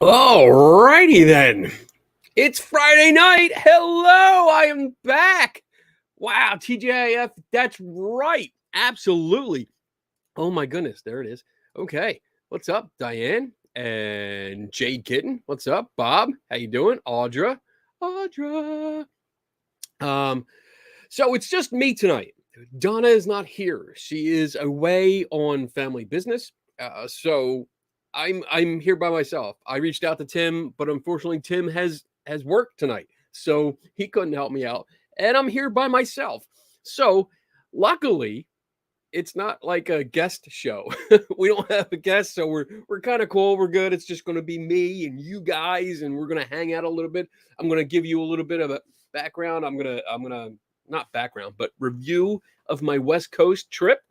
All righty then. It's Friday night. Hello, I am back. Wow, TJIF, that's right. Absolutely. Oh my goodness, there it is. Okay, what's up, Diane and Jade Kitten? What's up, Bob? How you doing, Audra? Um, so it's just me tonight. Donna is not here. She is away on family business. So I'm here by myself. I reached out to Tim, but unfortunately Tim has work tonight, so he couldn't help me out, and I'm here by myself. So luckily, it's not like a guest show. We don't have a guest, so we're kind of cool. We're good. It's just going to be me and you guys, and we're going to hang out a little bit. I'm going to give you a little bit of a background. I'm gonna not background, but review of my West Coast trip.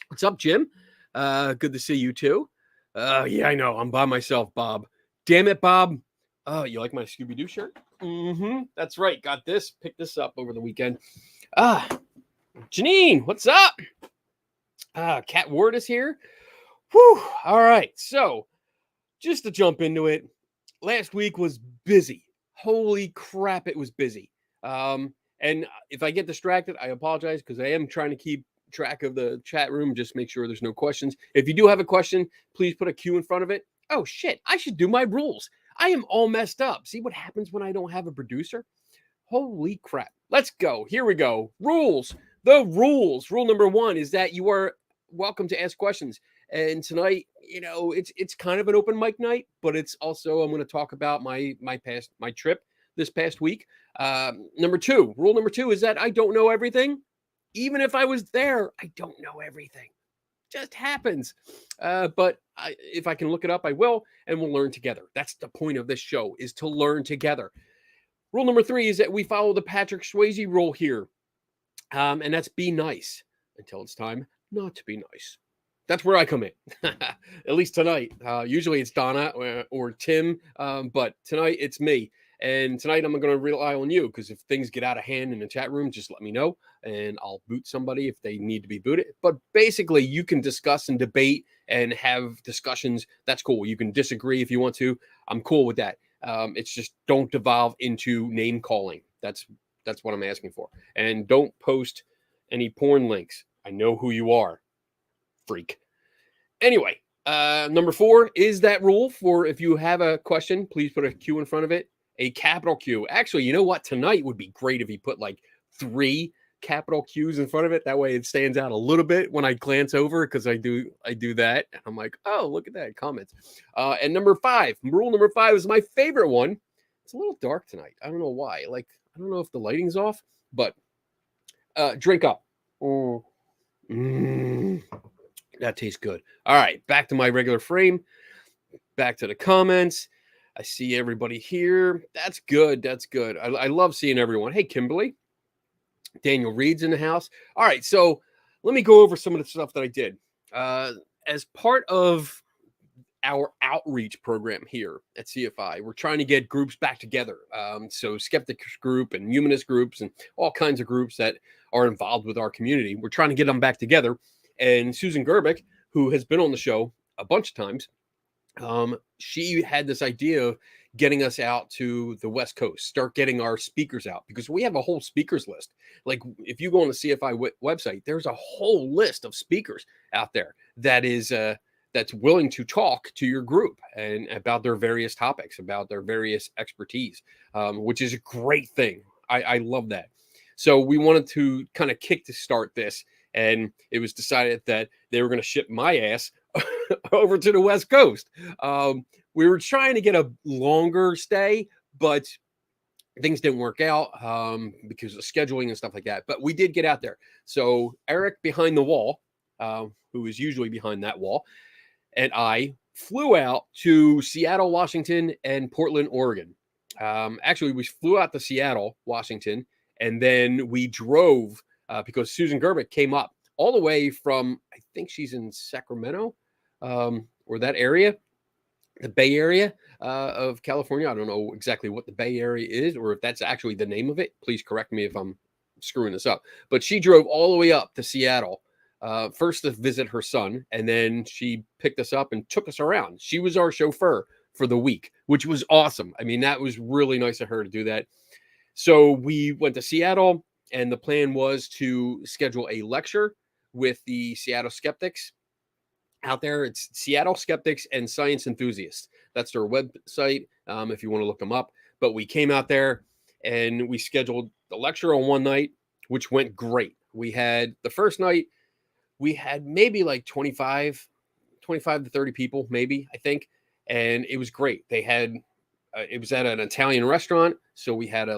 What's up, Jim? Good to see you too. Yeah, I know. I'm by myself, Bob. Damn it, Bob. Oh, you like my Scooby Doo shirt? Mm-hmm. That's right. Got this. Picked this up over the weekend. Ah, Janine, what's up? Cat Ward is here. Whew. All right. So, just to jump into it, last week was busy. Holy crap, it was busy. And if I get distracted, I apologize because I am trying to keep track of the chat room. Just make sure there's no questions. If you do have a question, please put a Q in front of it. Oh, shit. I should do my rules. I am all messed up. See what happens when I don't have a producer? Holy crap. Let's go. Here we go. Rules. The rules. Rule number one is that you are welcome to ask questions. And tonight, it's kind of an open mic night, but it's also I'm going to talk about my trip this past week. Rule number two is that I don't know everything. Even if I was there, I don't know everything. Just happens. If I can look it up, I will, and we'll learn together. That's the point of this show, is to learn together. Rule number three is that we follow the Patrick Swayze rule here, and that's be nice until it's time not to be nice. That's where I come in, at least tonight. Usually it's Donna or Tim, but tonight it's me. And tonight I'm going to rely on you because if things get out of hand in the chat room, just let me know and I'll boot somebody if they need to be booted. But basically, you can discuss and debate and have discussions. That's cool. You can disagree if you want to. I'm cool with that. It's just don't devolve into name calling. That's what I'm asking for. And don't post any porn links. I know who you are, freak. Anyway, number four is that rule for if you have a question, please put a Q in front of it, a capital Q. Actually, you know what? Tonight would be great if you put like 3 capital Q's in front of it. That way it stands out a little bit when I glance over because I do that. And I'm like, oh, look at that, comments. And rule number five is my favorite one. It's a little dark tonight. I don't know why. Like, I don't know if the lighting's off, but drink up. That tastes good. All right, back to my regular frame. Back to the comments. I see everybody here. That's good. That's good. I love seeing everyone. Hey, Kimberly. Daniel Reed's in the house. All right, so let me go over some of the stuff that I did. As part of our outreach program here at CFI, we're trying to get groups back together. So skeptics group and humanist groups and all kinds of groups that are involved with our community. We're trying to get them back together. And Susan Gerbic, who has been on the show a bunch of times, she had this idea of getting us out to the West Coast, start getting our speakers out because we have a whole speakers list. Like if you go on the CFI website, there's a whole list of speakers out there that is that's willing to talk to your group and about their various topics, about their various expertise, which is a great thing. I love that. So we wanted to kind of start this. And it was decided that they were going to ship my ass over to the West Coast. We were trying to get a longer stay, but things didn't work out because of scheduling and stuff like that. But we did get out there. So Eric behind the wall, who is usually behind that wall, and I flew out to Seattle, Washington, and Portland, Oregon. Actually, we flew out to Seattle, Washington, and then we drove because Susan Gerbic came up all the way from, I think she's in Sacramento or that area, the Bay Area of California. I don't know exactly what the Bay Area is or if that's actually the name of it. Please correct me if I'm screwing this up. But she drove all the way up to Seattle first to visit her son, and then she picked us up and took us around. She was our chauffeur for the week, which was awesome. I mean, that was really nice of her to do that. So we went to Seattle, and the plan was to schedule a lecture with the Seattle Skeptics out there. It's Seattle Skeptics and Science Enthusiasts. That's their website, if you want to look them up. But we came out there and we scheduled the lecture on one night, which went great. We had the first night, we had maybe like 25 to 30 people, maybe, I think. And it was great. They had, it was at an Italian restaurant. So we had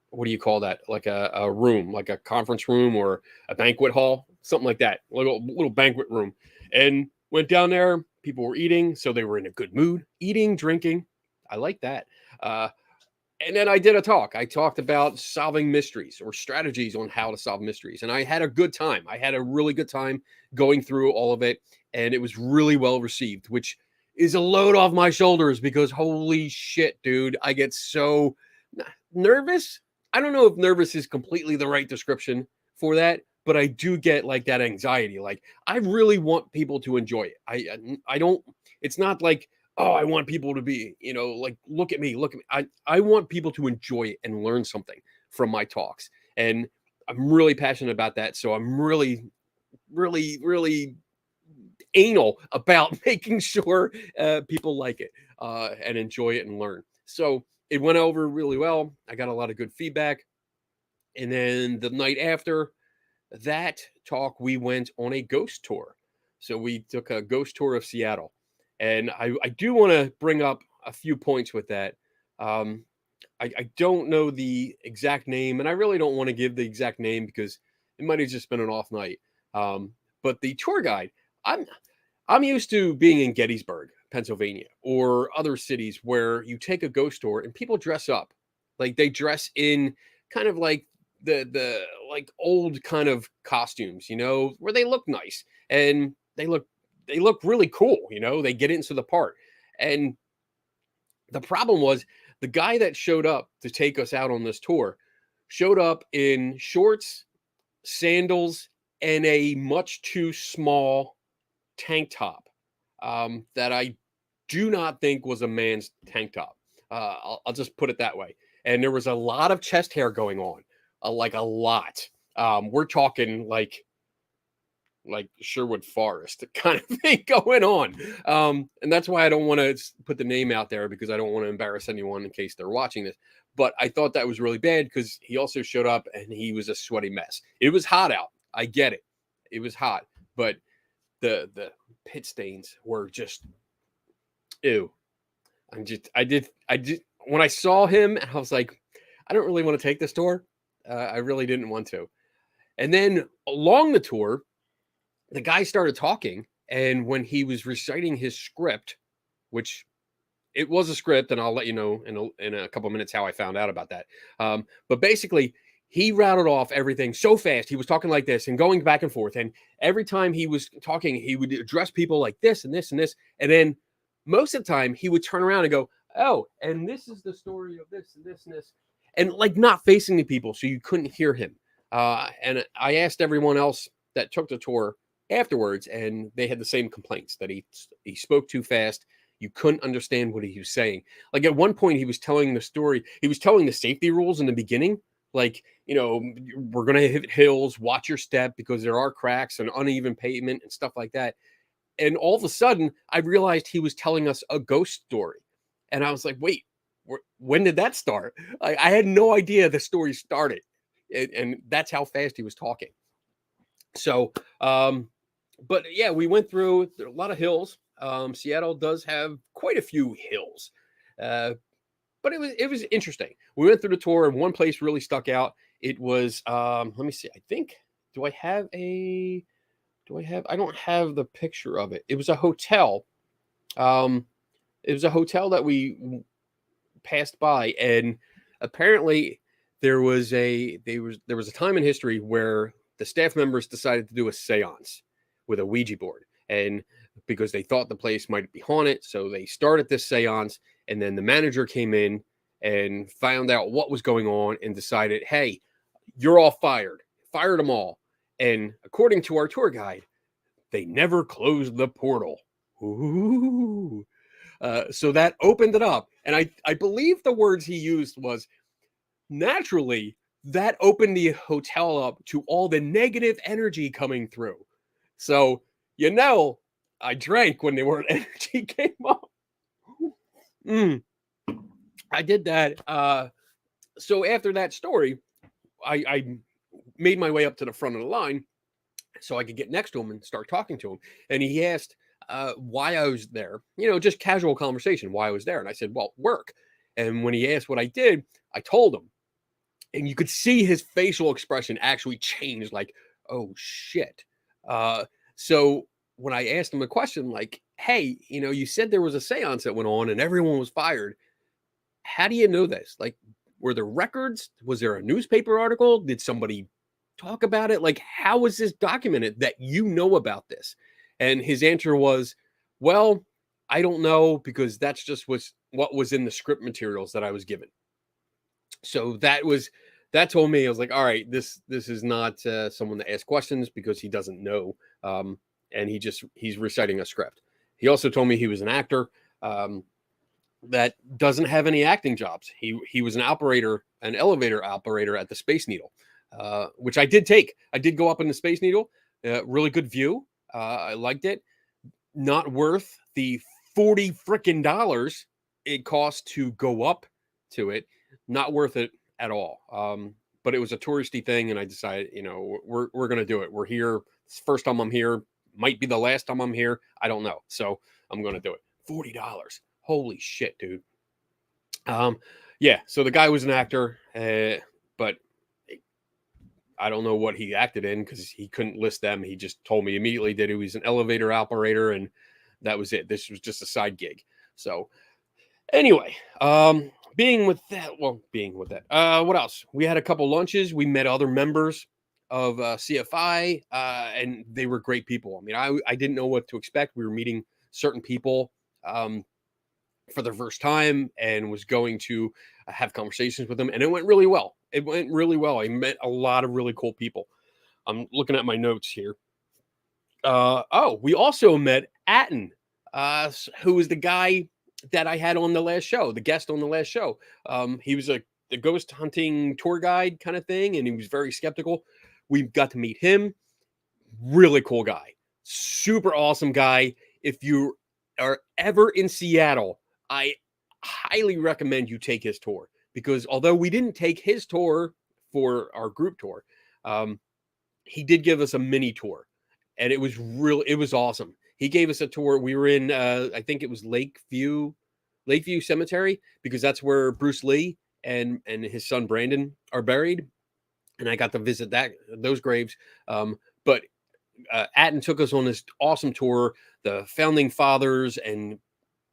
what do you call that? Like a room, like a conference room or a banquet hall, something like that. Little banquet room. And went down there. People were eating, so they were in a good mood, eating, drinking. I like that. And then I did a talk. I talked about solving mysteries or strategies on how to solve mysteries. And I had a good time. I had a really good time going through all of it. And it was really well received, which is a load off my shoulders because holy shit, dude, I get so nervous. I don't know if nervous is completely the right description for that, but I do get like that anxiety. Like I really want people to enjoy it. I don't, it's not like, oh, I want people to be, like, look at me. I want people to enjoy it and learn something from my talks. And I'm really passionate about that. So I'm really, really, really anal about making sure people like it and enjoy it and learn. So it went over really well. I got a lot of good feedback. And then the night after that talk, we went on a ghost tour. So we took a ghost tour of Seattle. And I do want to bring up a few points with that. I don't know the exact name, and I really don't want to give the exact name because it might have just been an off night. But the tour guide, I'm used to being in Gettysburg, Pennsylvania, or other cities where you take a ghost tour and people dress up, like they dress in kind of like the like old kind of costumes, where they look nice and they look really cool, they get into the part. And the problem was the guy that showed up to take us out on this tour showed up in shorts, sandals, and a much too small tank top that I do not think was a man's tank top. I'll just put it that way. And there was a lot of chest hair going on, like a lot. We're talking like Sherwood Forest kind of thing going on. And that's why I don't want to put the name out there because I don't want to embarrass anyone in case they're watching this. But I thought that was really bad because he also showed up and he was a sweaty mess. It was hot out. I get it. It was hot, but the pit stains were just ew. I did when I saw him, I was like, I don't really want to take this tour. I really didn't want to. And then along the tour, the guy started talking, and when he was reciting his script, which it was a script, and I'll let you know in a couple of minutes how I found out about that. But basically, he rattled off everything so fast. He was talking like this and going back and forth. And every time he was talking, he would address people like this and this and this. And then most of the time, he would turn around and go, oh, and this is the story of this and this and this. And like not facing the people, so you couldn't hear him. And I asked everyone else that took the tour afterwards, and they had the same complaints that he spoke too fast. You couldn't understand what he was saying. Like at one point, he was telling the story. He was telling the safety rules in the beginning. Like, we're going to hit hills, watch your step because there are cracks and uneven pavement and stuff like that. And all of a sudden, I realized he was telling us a ghost story. And I was like, wait, when did that start? I had no idea the story started. And that's how fast he was talking. So, but yeah, we went through a lot of hills. Seattle does have quite a few hills, but it was interesting. We went through the tour, and one place really stuck out. It was let me see. I think I don't have the picture of it. It was a hotel. It was a hotel that we passed by, and apparently there was a time in history where the staff members decided to do a seance with a Ouija board, and because they thought the place might be haunted, so they started this seance, and then the manager came in and found out what was going on and decided, hey, you're all fired them all. And according to our tour guide, they never closed the portal. Ooh. So that opened it up. And I believe the words he used was, naturally, that opened the hotel up to all the negative energy coming through. So, I drank when the word energy came up. Mm, I did that. So after that story, I made my way up to the front of the line so I could get next to him and start talking to him. And he asked why I was there, just casual conversation, why I was there. And I said, well, work. And when he asked what I did, I told him. And you could see his facial expression actually change, like, oh shit. Uh, so when I asked him a question like, hey, you said there was a seance that went on and everyone was fired. How do you know this? Like, were there records? Was there a newspaper article? Did somebody talk about it? Like, how was this documented that you know about this? And his answer was, well, I don't know because that's just what was in the script materials that I was given. So that told me, I was like, all right, this is not someone to ask questions because he doesn't know, and he's reciting a script. He also told me he was an actor. That doesn't have any acting jobs. He was an elevator operator at the Space Needle, which I did take. I did go up in the Space Needle. Really good view. I liked it. Not worth the $40 it cost to go up to it. Not worth it at all. But it was a touristy thing, and I decided, we're gonna do it. We're here. It's the first time I'm here. Might be the last time I'm here. I don't know. So I'm gonna do it. $40. Holy shit, dude. Yeah. So the guy was an actor, but I don't know what he acted in because he couldn't list them. He just told me immediately that he was an elevator operator, and that was it. This was just a side gig. So anyway, what else? We had a couple lunches. We met other members of CFI, and they were great people. I mean, I didn't know what to expect. We were meeting certain people for the first time and was going to have conversations with them, and it went really well. I met a lot of really cool people. I'm looking at my notes here. We also met Atten, who was the guy that I had on the last show, the guest on the last show. He was the ghost hunting tour guide kind of thing, and he was very skeptical. We got to meet him. Really cool guy, super awesome guy. If you are ever in Seattle, I highly recommend you take his tour, because although we didn't take his tour for our group tour, he did give us a mini tour, and it was awesome. He gave us a tour. We were in, I think it was Lakeview Cemetery, because that's where Bruce Lee and his son Brandon are buried, and I got to visit those graves. But Atten took us on this awesome tour, the founding fathers and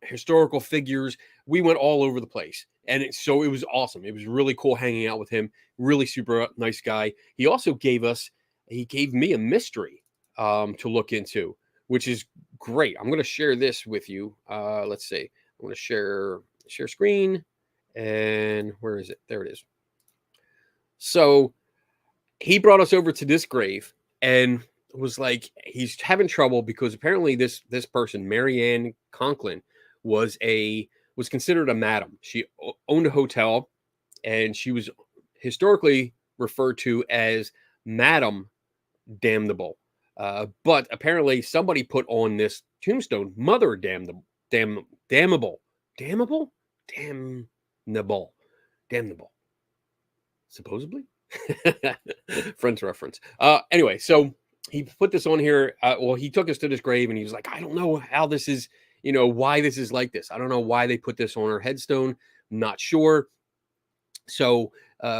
historical figures. We went all over the place, and it was awesome. It was really cool hanging out with him. Really super nice guy. He also gave me a mystery to look into, which is great. I'm going to share this with you. Let's see. I'm going to share screen, and where is it? There it is. So he brought us over to this grave and was like, he's having trouble because apparently this person, Marianne Conklin, was considered a madam. She owned a hotel, and she was historically referred to as Madam Damnable. But apparently somebody put on this tombstone, Mother Damnable, Damnable, supposedly. Friends reference. Anyway, so he put this on here. He took us to this grave, and he was like, I don't know how this is, why this is like this. I don't know why they put this on her headstone. Not sure. So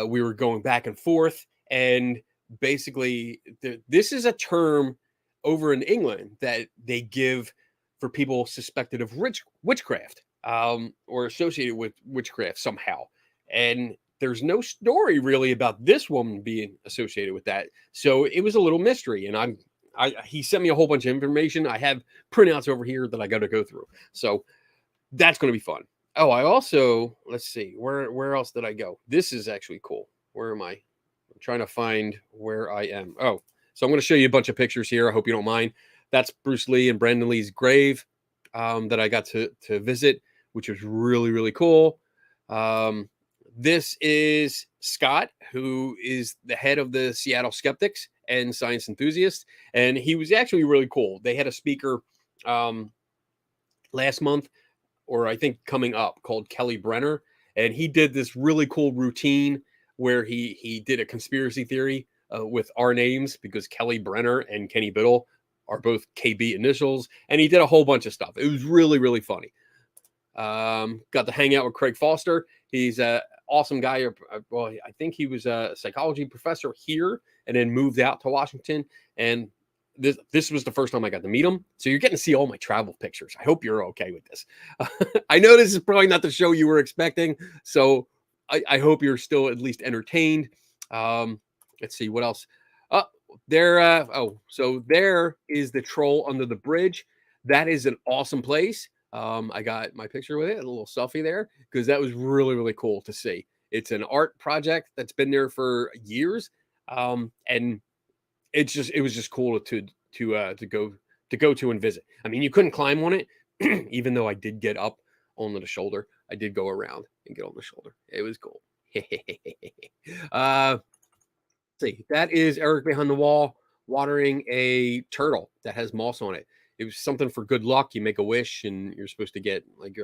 we were going back and forth, and basically this is a term over in England that they give for people suspected of witchcraft, or associated with witchcraft somehow. And there's no story really about this woman being associated with that. So it was a little mystery, and he sent me a whole bunch of information. I have printouts over here that I got to go through. So that's going to be fun. Oh, I also, let's see, where else did I go? This is actually cool. Where am I? I'm trying to find where I am. Oh, so I'm going to show you a bunch of pictures here. I hope you don't mind. That's Bruce Lee and Brandon Lee's grave. that I got to visit, which was really, really cool. This is Scott, who is the head of the Seattle Skeptics and Science Enthusiasts, and he was actually really cool. They had a speaker last month, or I think coming up, called Kelly Brenner, and he did this really cool routine where he did a conspiracy theory with our names, because Kelly Brenner and Kenny Biddle are both KB initials, and he did a whole bunch of stuff. It was really, really funny. Got to hang out with Craig Foster. He's a awesome guy. Well, I think he was a psychology professor here and then moved out to Washington. And this was the first time I got to meet him. So you're getting to see all my travel pictures. I hope you're okay with this. I know this is probably not the show you were expecting, so I hope you're still at least entertained. Let's see what else. So there is the Troll Under the Bridge. That is an awesome place. I got my picture with it, a little selfie there, because that was really, really cool to see. It's an art project that's been there for years, and it was just cool to go to and visit. I mean, you couldn't climb on it, even though I did get up onto the shoulder. I did go around and get on the shoulder. It was cool. See, that is Eric behind the wall watering a turtle that has moss on it. It was something for good luck. You make a wish, and you're supposed to get like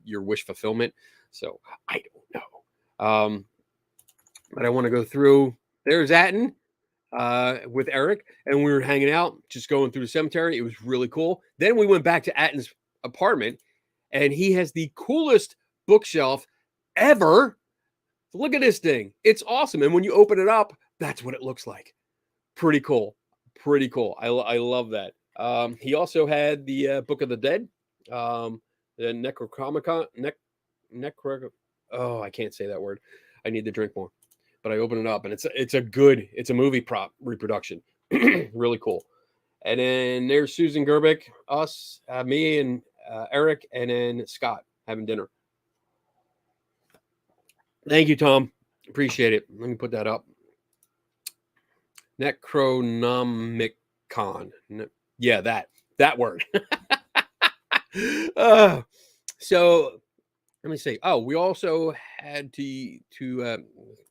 your wish fulfillment. So I don't know, but I want to go through. There's Atten with Eric, and we were hanging out, just going through the cemetery. It was really cool. Then we went back to Atten's apartment, and he has the coolest bookshelf ever. Look at this thing. It's awesome. And when you open it up, that's what it looks like. Pretty cool. Pretty cool. I love that. He also had the Book of the Dead, the Necronomicon. Oh, I can't say that word. I need to drink more. But I open it up, and it's a movie prop reproduction. Really cool. And then there's Susan Gerbic, us, me, and Eric, and then Scott having dinner. Thank you, Tom. Appreciate it. Let me put that up. Necronomicon. Yeah, that word. So let me see. Oh, we also had to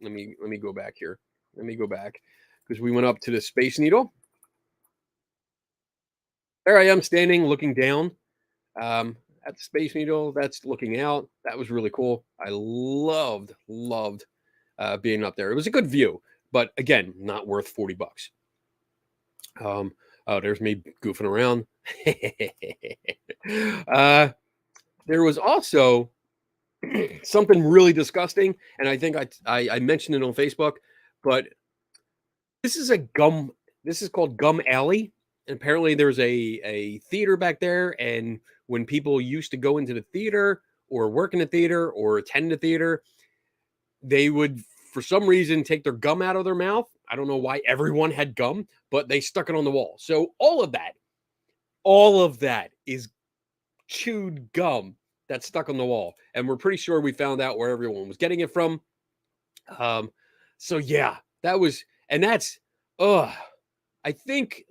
let me go back here. Let me go back, because we went up to the Space Needle. There I am, standing, looking down at the Space Needle. That's looking out. That was really cool. I loved being up there. It was a good view, but again, not worth $40. Oh, there's me goofing around. There was also something really disgusting, and I think I mentioned it on Facebook, but this is called Gum Alley, and apparently there's a theater back there, and when people used to go into the theater or work in the theater or attend the theater, they would, for some reason, take their gum out of their mouth. I don't know why everyone had gum, but they stuck it on the wall. So all of that is chewed gum that's stuck on the wall. And we're pretty sure we found out where everyone was getting it from. So yeah, that's I think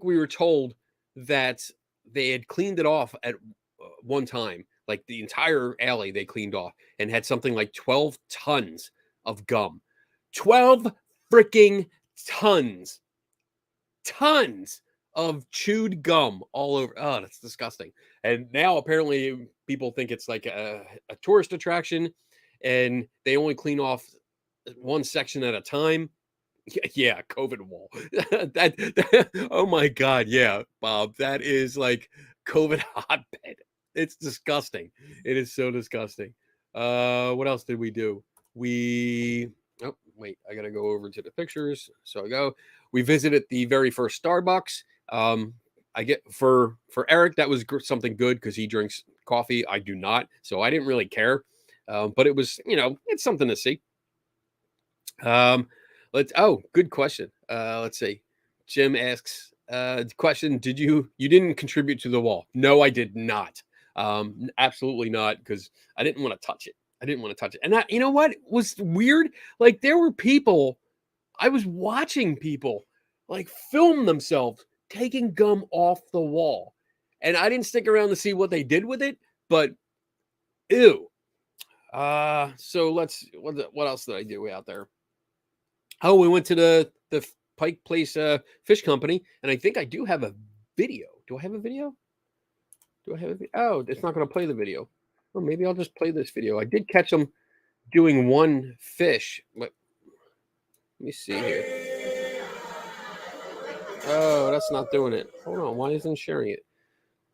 we were told that they had cleaned it off at one time, like the entire alley they cleaned off, and had something like 12 tons of gum. 12 freaking tons of chewed gum all over. Oh, that's disgusting. And now apparently people think it's like a tourist attraction, and they only clean off one section at a time. Yeah, COVID wall. Oh my God, yeah, Bob, that is like COVID hotbed. It's disgusting. It is so disgusting. What else did we do? Oh, wait, I gotta go over to the pictures. So we visited the very first Starbucks. I get for Eric, that was something good because he drinks coffee. I do not, so I didn't really care. But it was, it's something to see. Good question. Let's see. Jim asks, question, you didn't contribute to the wall? No, I did not. Absolutely not, because I didn't want to touch it. And you know what was weird? Like, there were people, I was watching people like film themselves taking gum off the wall. And I didn't stick around to see what they did with it, but ew. So what else did I do out there? Oh, we went to the Pike Place Fish Company, and I think I do have a video. Do I have a video? Do I have a video? Oh, it's not going to play the video. Oh, maybe I'll just play this video. I did catch them doing one fish. Let me see here. Oh, that's not doing it. Hold on. Why isn't it sharing it?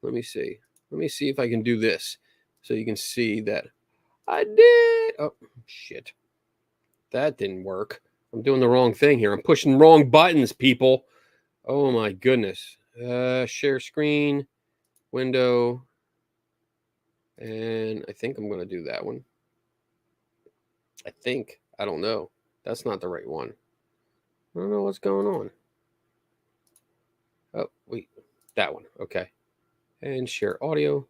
Let me see. Let me see if I can do this so you can see that I did. Oh, shit. That didn't work. I'm doing the wrong thing here. I'm pushing wrong buttons, people. Oh, my goodness. Share screen, window. And I think I'm going to do that one. I think. I don't know. That's not the right one. I don't know what's going on. Oh, wait. That one. Okay. And share audio.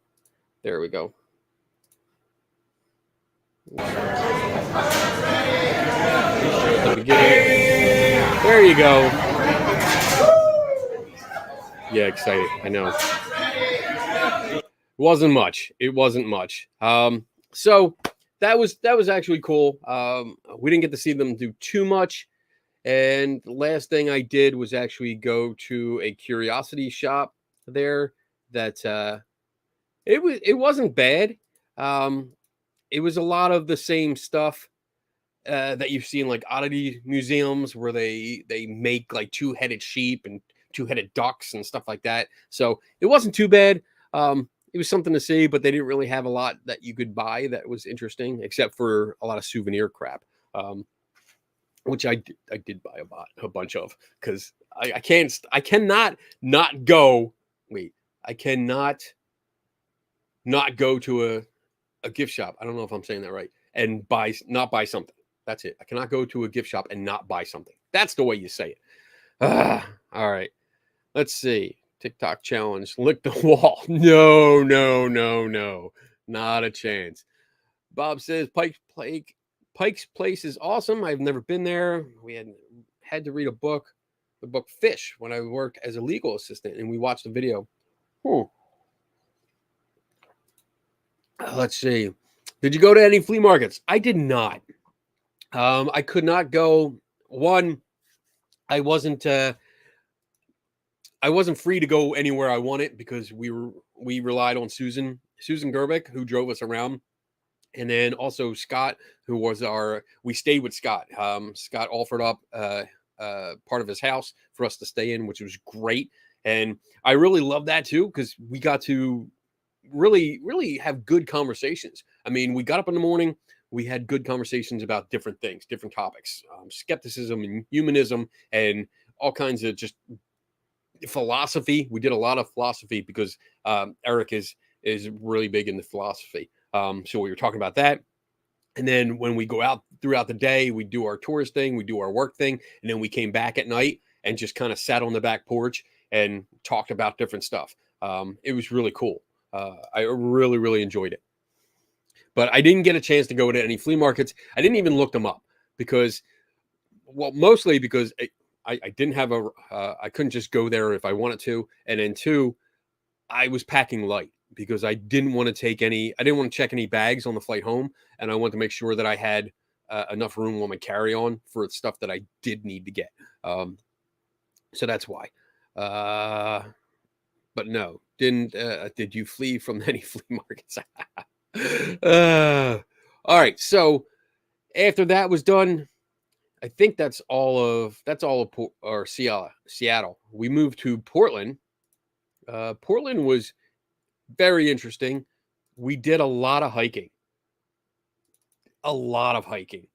There we go. At the beginning. There you go. Yeah, excited. I know. It wasn't much. So that was actually cool. We didn't get to see them do too much. And the last thing I did was actually go to a curiosity shop there that it wasn't bad. It was a lot of the same stuff that you've seen like oddity museums where they make like two-headed sheep and two-headed ducks and stuff like that. So it wasn't too bad. It was something to see, but they didn't really have a lot that you could buy that was interesting, except for a lot of souvenir crap. Which I did buy a bunch of because I cannot not go. Wait, I cannot not go to a gift shop. I don't know if I'm saying that right. And not buy something. That's it. I cannot go to a gift shop and not buy something. That's the way you say it. All right. Let's see. TikTok challenge. Lick the wall. No. Not a chance. Bob says Pike's Place is awesome. I've never been there. We had to read the book Fish, when I worked as a legal assistant, and we watched the video. Let's see. Did you go to any flea markets? I did not. I could not go. One, I wasn't free to go anywhere I wanted because we relied on Susan Gerbic, who drove us around. And then also Scott, who was we stayed with Scott. Scott offered up part of his house for us to stay in, which was great. And I really love that too, because we got to really have good conversations. I mean, we got up in the morning, we had good conversations about different things, different topics, skepticism and humanism and all kinds of just philosophy. We did a lot of philosophy because Eric is really big into philosophy. So we were talking about that. And then when we go out throughout the day, we do our tourist thing, we do our work thing. And then we came back at night and just kind of sat on the back porch and talked about different stuff. It was really cool. I really enjoyed it. But I didn't get a chance to go to any flea markets. I didn't even look them up because, well, mostly because I didn't have I couldn't just go there if I wanted to. And then two, I was packing light because I didn't want to check any bags on the flight home. And I wanted to make sure that I had enough room on my carry-on for stuff that I did need to get. So that's why. But no, did you flee from any flea markets? All right. So after that was done, I think that's all of Seattle. We moved to Portland. Portland was very interesting. We did a lot of hiking.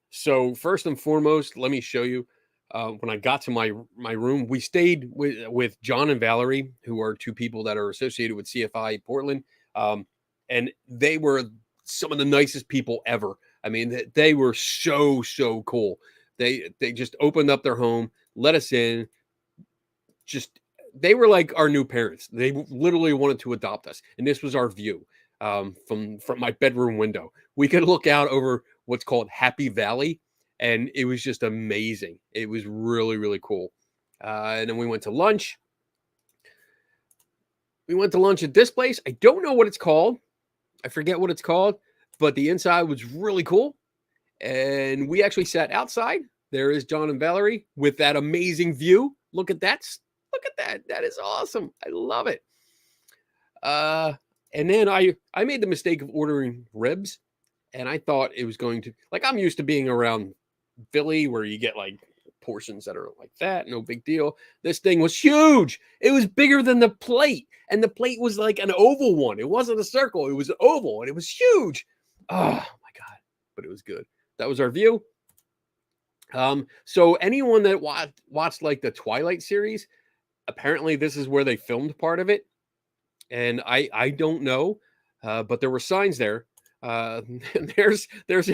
So first and foremost, let me show you. When I got to my room, we stayed with John and Valerie, who are two people that are associated with CFI Portland. And they were some of the nicest people ever. I mean, they were so cool. They just opened up their home, let us in. They were like our new parents. They literally wanted to adopt us. And this was our view from my bedroom window. We could look out over what's called Happy Valley. And it was just amazing. It was really cool. And then we went to lunch. We went to lunch at this place. I don't know what it's called. I forget what it's called, but the inside was really cool. And we actually sat outside. There is John and Valerie with that amazing view. Look at that. Look at that. That is awesome. I love it. Uh, and then I made the mistake of ordering ribs, and I thought it was going to, like, I'm used to being around Philly where you get like portions that are like that, no big deal. This thing was huge. It was bigger than the plate, and the plate was like an oval one. It wasn't a circle, it was an oval, and it was huge. Oh my god, but it was good. That was our view. So anyone that watched like the Twilight series, apparently this is where they filmed part of it, and I don't know, but there were signs there. Uh, there's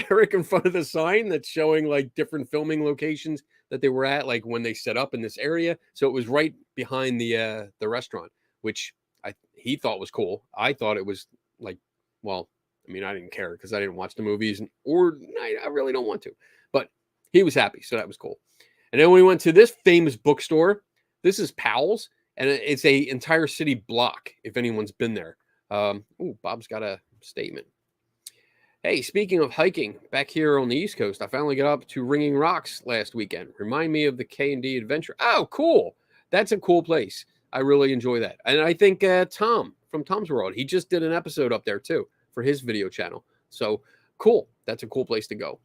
Eric in front of the sign that's showing like different filming locations that they were at, like when they set up in this area. So it was right behind the restaurant, which he thought was cool. I thought it was like, well, I mean, I didn't care because I didn't watch the movies, or I really don't want to, but he was happy, so that was cool. And then we went to this famous bookstore. This is Powell's, and it's a entire city block. If anyone's been there, Bob's got a statement. Hey, speaking of hiking, back here on the East Coast, I finally got up to Ringing Rocks last weekend. Remind me of the K&D Adventure. Oh, cool. That's a cool place. I really enjoy that. And I think Tom from Tom's World, he just did an episode up there too for his video channel. So cool. That's a cool place to go.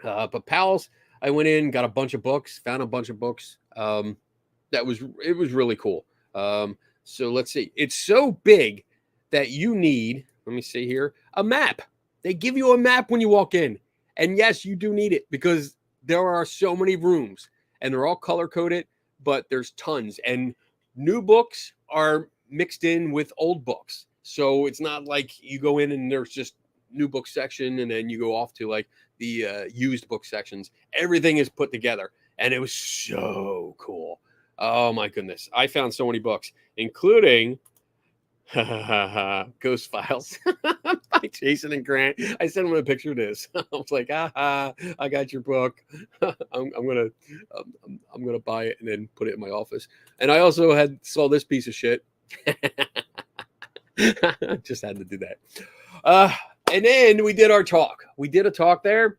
But Powell's, I went in, got a bunch of books, found a bunch of books. It was really cool. So let's see. It's so big that you need, let me see here, a map. They give you a map when you walk in. And yes, you do need it because there are so many rooms and they're all color coded, but there's tons. And new books are mixed in with old books. So it's not like you go in and there's just new book section and then you go off to like the used book sections. Everything is put together and it was so cool. Oh my goodness. I found so many books, including Ghost Files by Jason and Grant. I sent him a picture of this. I was like, I got your book. I'm gonna buy it and then put it in my office. And I also saw this piece of shit. Just had to do that. And then we did our talk. We did a talk there.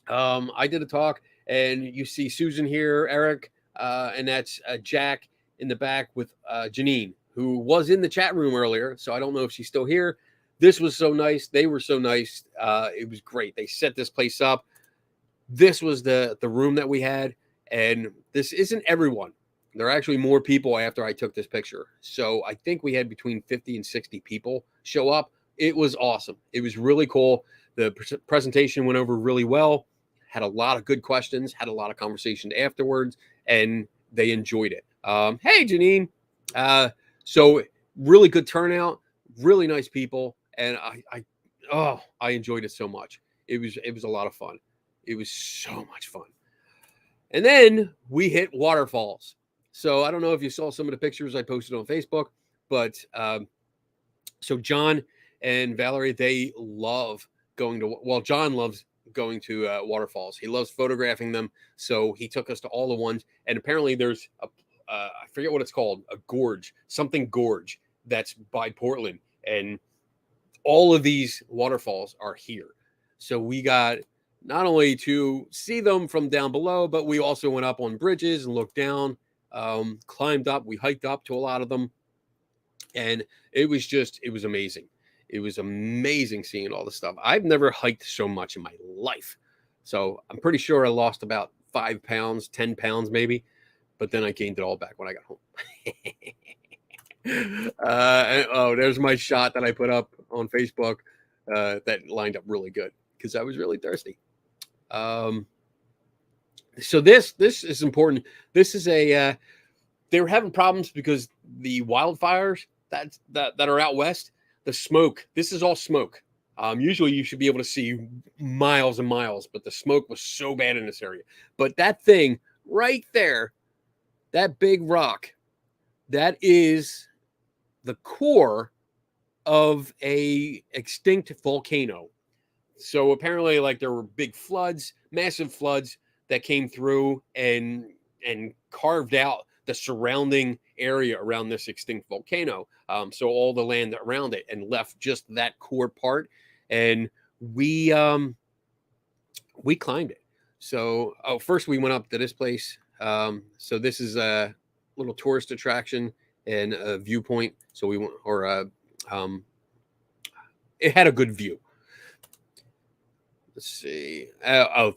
I did a talk, and you see Susan here, Eric, and that's Jack in the back with Janine, who was in the chat room earlier. So I don't know if she's still here. This was so nice. They were so nice. It was great. They set this place up. This was the room that we had, and this isn't everyone. There are actually more people after I took this picture. So I think we had between 50 and 60 people show up. It was awesome. It was really cool. The presentation went over really well. Had a lot of good questions, had a lot of conversation afterwards, and they enjoyed it. Hey, Janine. So really good turnout, really nice people, and I enjoyed it so much. It was a lot of fun. It was so much fun. And then we hit waterfalls. So I don't know if you saw some of the pictures I posted on Facebook, but so John and Valerie, they love going to, well, John loves going to waterfalls. He loves photographing them. So he took us to all the ones. And apparently there's I forget what it's called, a gorge, something gorge that's by Portland. And all of these waterfalls are here. So we got not only to see them from down below, but we also went up on bridges and looked down, climbed up. We hiked up to a lot of them. And it was amazing. It was amazing seeing all the stuff. I've never hiked so much in my life. So I'm pretty sure I lost about 5 pounds, 10 pounds maybe. But then I gained it all back when I got home. There's my shot that I put up on Facebook that lined up really good because I was really thirsty. So this is important. This is they were having problems because the wildfires that are out west, the smoke, this is all smoke. Usually you should be able to see miles and miles, but the smoke was so bad in this area. But that thing right there, that big rock, that is the core of a extinct volcano. So apparently, like, there were big floods, massive floods that came through and carved out the surrounding area around this extinct volcano. So all the land around it, and left just that core part. And we climbed it. So first we went up to this place. So this is a little tourist attraction and a viewpoint. So we went, it had a good view. Let's see.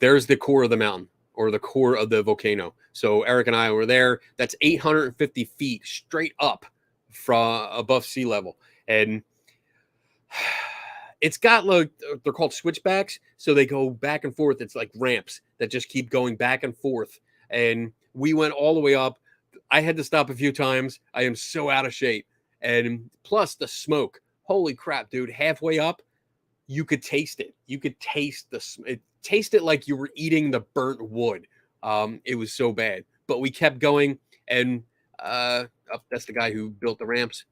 There's the core of the mountain, or the core of the volcano. So Eric and I were there. That's 850 feet straight up from above sea level. And it's got, like, they're called switchbacks. So they go back and forth. It's like ramps that just keep going back and forth. And we went all the way up. I had to stop a few times. I am so out of shape. And plus the smoke. Holy crap, dude. Halfway up, you could taste it. You could taste taste it like you were eating the burnt wood. It was so bad. But we kept going, and that's the guy who built the ramps.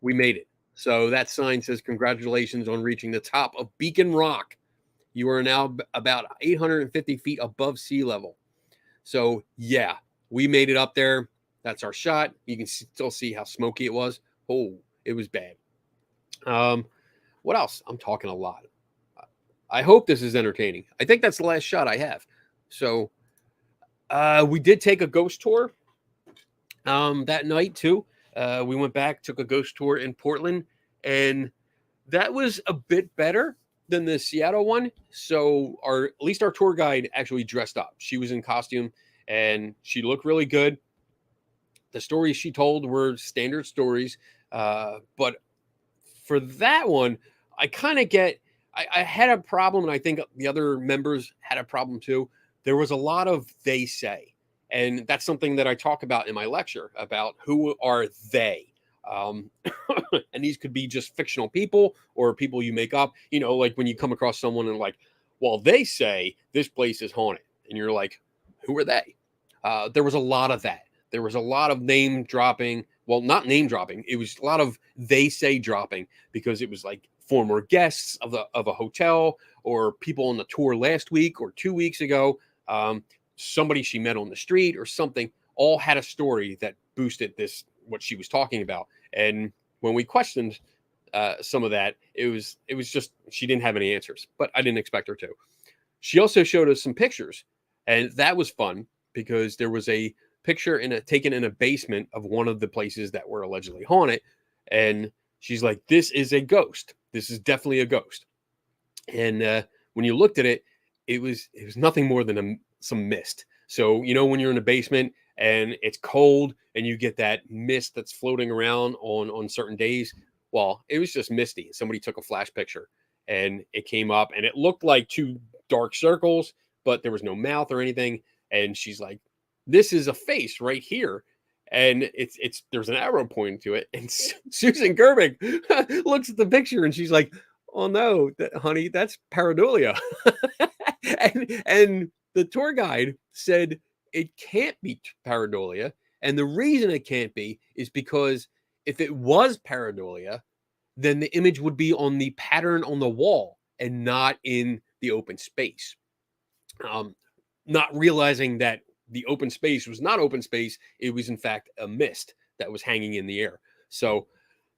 We made it. So that sign says, "Congratulations on reaching the top of Beacon Rock. You are now about 850 feet above sea level." So yeah, we made it up there. That's our shot. You can still see how smoky it was. Oh, it was bad. What else? I'm talking a lot. I hope this is entertaining. I think that's the last shot I have. So we did take a ghost tour that night too. We went back, took a ghost tour in Portland, and that was a bit better than the Seattle one. So at least our tour guide actually dressed up. She was in costume and she looked really good. The stories she told were standard stories. But for that one, I kind of I had a problem, and I think the other members had a problem too. There was a lot of "they say," and that's something that I talk about in my lecture about who are they. And these could be just fictional people or people you make up. Like when you come across someone and like, well, they say this place is haunted, and you're like, who are they? There was a lot of that. There was a lot of name dropping. Well, not name dropping. It was a lot of "they say" dropping, because it was like former guests of a hotel, or people on the tour last week or 2 weeks ago. Somebody she met on the street or something, all had a story that boosted what she was talking about. And when we questioned some of that, it was just, she didn't have any answers, but I didn't expect her to. She also showed us some pictures, and that was fun, because there was a picture taken in a basement of one of the places that were allegedly haunted. And she's like, "This is a ghost. This is definitely a ghost." And when you looked at it, it was nothing more than some mist. So, when you're in a basement and it's cold and you get that mist that's floating around on certain days, well, it was just misty. Somebody took a flash picture and it came up, and it looked like two dark circles, but there was no mouth or anything. And she's like, "This is a face right here." And there's an arrow pointing to it. And Susan Gerbig looks at the picture and she's like, "Oh no, honey, that's pareidolia." and the tour guide said it can't be pareidolia. And the reason it can't be is because if it was pareidolia, then the image would be on the pattern on the wall and not in the open space. Not realizing that the open space was not open space. It was, in fact, a mist that was hanging in the air. So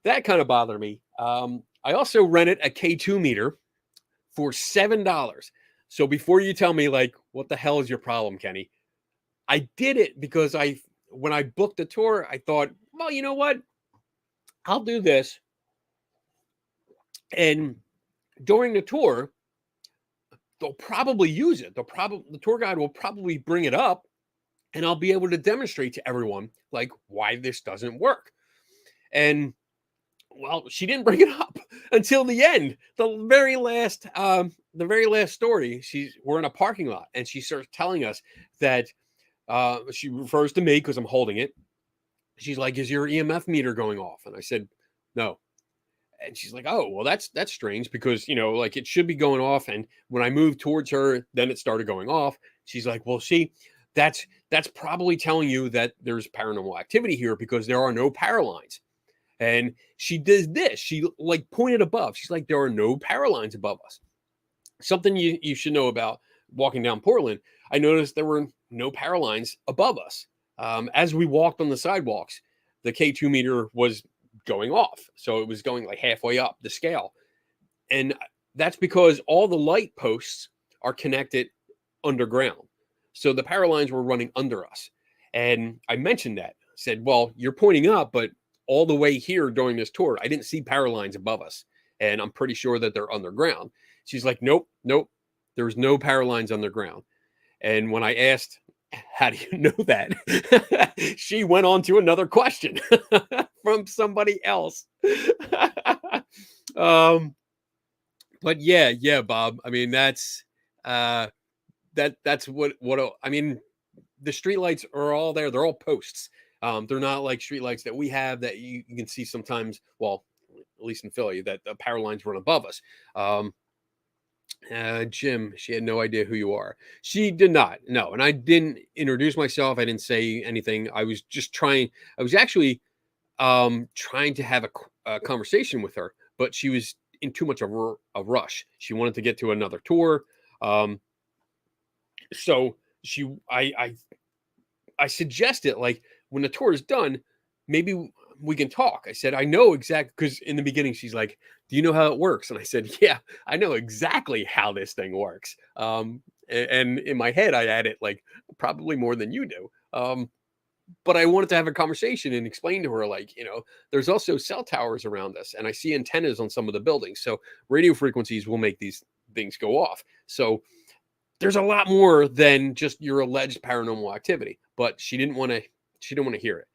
that kind of bothered me. I also rented a K2 meter for $7. So before you tell me, like, what the hell is your problem, Kenny? I did it because when I booked the tour, I thought, well, you know what? I'll do this. And during the tour, they'll probably use it. The tour guide will probably bring it up, and I'll be able to demonstrate to everyone, like, why this doesn't work. And well, she didn't bring it up until the end. The very last story. We're in a parking lot, and she starts telling us that she refers to me because I'm holding it. She's like, "Is your EMF meter going off?" And I said, "No." And she's like, "Oh, well, that's strange, because like, it should be going off." And when I moved towards her, then it started going off. She's like, "Well, see, that's probably telling you that there's paranormal activity here, because there are no power lines." And she did this. She like pointed above. She's like, "There are no power lines above us." Something you should know about walking down Portland. I noticed there were no power lines above us. As we walked on the sidewalks, the K2 meter was going off. So it was going like halfway up the scale. And that's because all the light posts are connected underground. So the power lines were running under us. And I mentioned that. I said, well, you're pointing up, but all the way here during this tour, I didn't see power lines above us. And I'm pretty sure that they're underground. She's like, nope, there's no power lines underground. And when I asked, how do you know that? She went on to another question from somebody else. But yeah, Bob. I mean, that's that's what I mean. The streetlights are all there. They're all posts. They're not like streetlights that we have that you can see sometimes. Well, at least in Philly, that the power lines run above us. Jim, she had no idea who you are. She did not. No, and I didn't introduce myself. I didn't say anything. I was just trying. I was actually trying to have a conversation with her, but she was in too much of a rush. She wanted to get to another tour. So I suggested, like, when the tour is done, maybe we can talk. I said, I know exactly, because in the beginning she's like, do you know how it works? And I said, yeah, I know exactly how this thing works. And in my head, I added, like, probably more than you do. But I wanted to have a conversation and explain to her, like, there's also cell towers around us, and I see antennas on some of the buildings. So radio frequencies will make these things go off. So there's a lot more than just your alleged paranormal activity. But she didn't want to hear it.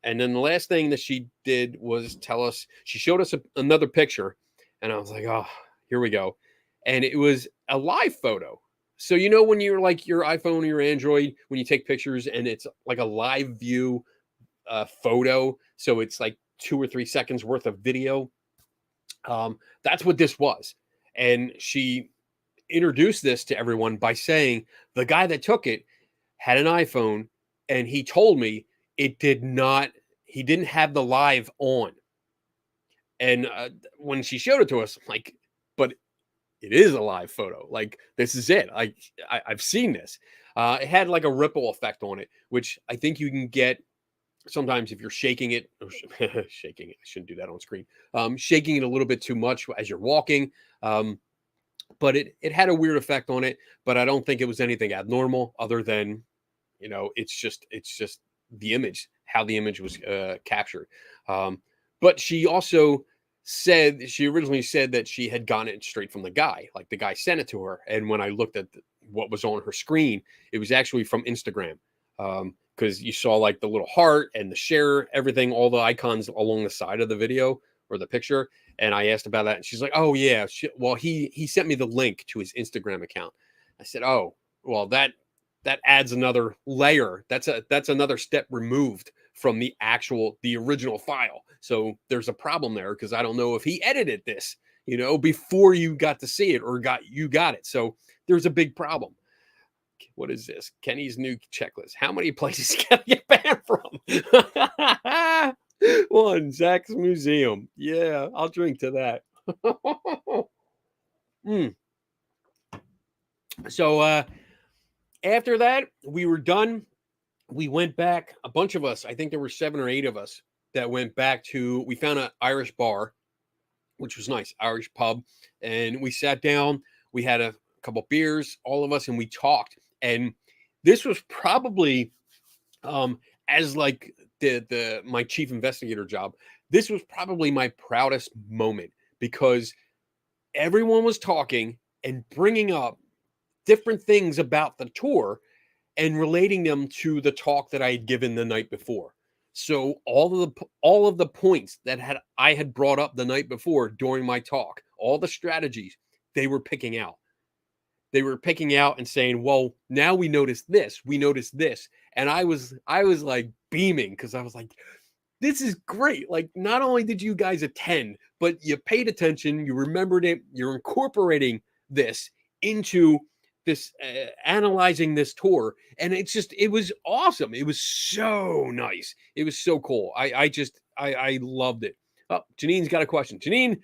And then the last thing that she did was tell us, she showed us another picture, and I was like, oh, here we go. And it was a live photo. So, when you're like your iPhone or your Android, when you take pictures and it's like a live view photo, so it's like 2 or 3 seconds worth of video. That's what this was. And she introduced this to everyone by saying the guy that took it had an iPhone, and he told me he didn't have the live on. And when she showed it to us, I'm like, but it is a live photo. Like, this is it. I've seen this. It had like a ripple effect on it, which I think you can get sometimes if you're shaking it. Shaking it. I shouldn't do that on screen. Shaking it a little bit too much as you're walking. But it had a weird effect on it. But I don't think it was anything abnormal other than, it's just the image, how the image was captured. But she also she originally said that she had gotten it straight from the guy, like the guy sent it to her. And when I looked at what was on her screen, it was actually from Instagram. Because you saw like the little heart and the share, everything, all the icons along the side of the video or the picture. And I asked about that, and she's like, oh yeah, well, he sent me the link to his Instagram account. I said, oh, well, that adds another layer. That's another step removed from the original file. So there's a problem there, because I don't know if he edited this, before you got to see it or got it. So there's a big problem. What is this? Kenny's new checklist. How many places can I get banned from? One, Zach's Museum. Yeah, I'll drink to that. So after that, we were done. We went back, a bunch of us, I think there were 7 or 8 of us that went back we found an Irish bar, which was nice, Irish pub. And we sat down, we had a couple beers, all of us, and we talked. And this was probably, as like my chief investigator job, this was probably my proudest moment, because everyone was talking and bringing up different things about the tour and relating them to the talk that I had given the night before. So all of the points that I had brought up the night before during my talk, all the strategies, they were picking out. They were picking out and saying, well, now we noticed this, and I was like beaming, because I was like, this is great. Like, not only did you guys attend, but you paid attention, you remembered it, you're incorporating this into this, analyzing this tour. And it was awesome. It was so nice. It was so cool. I loved it. Oh, Janine's got a question. Janine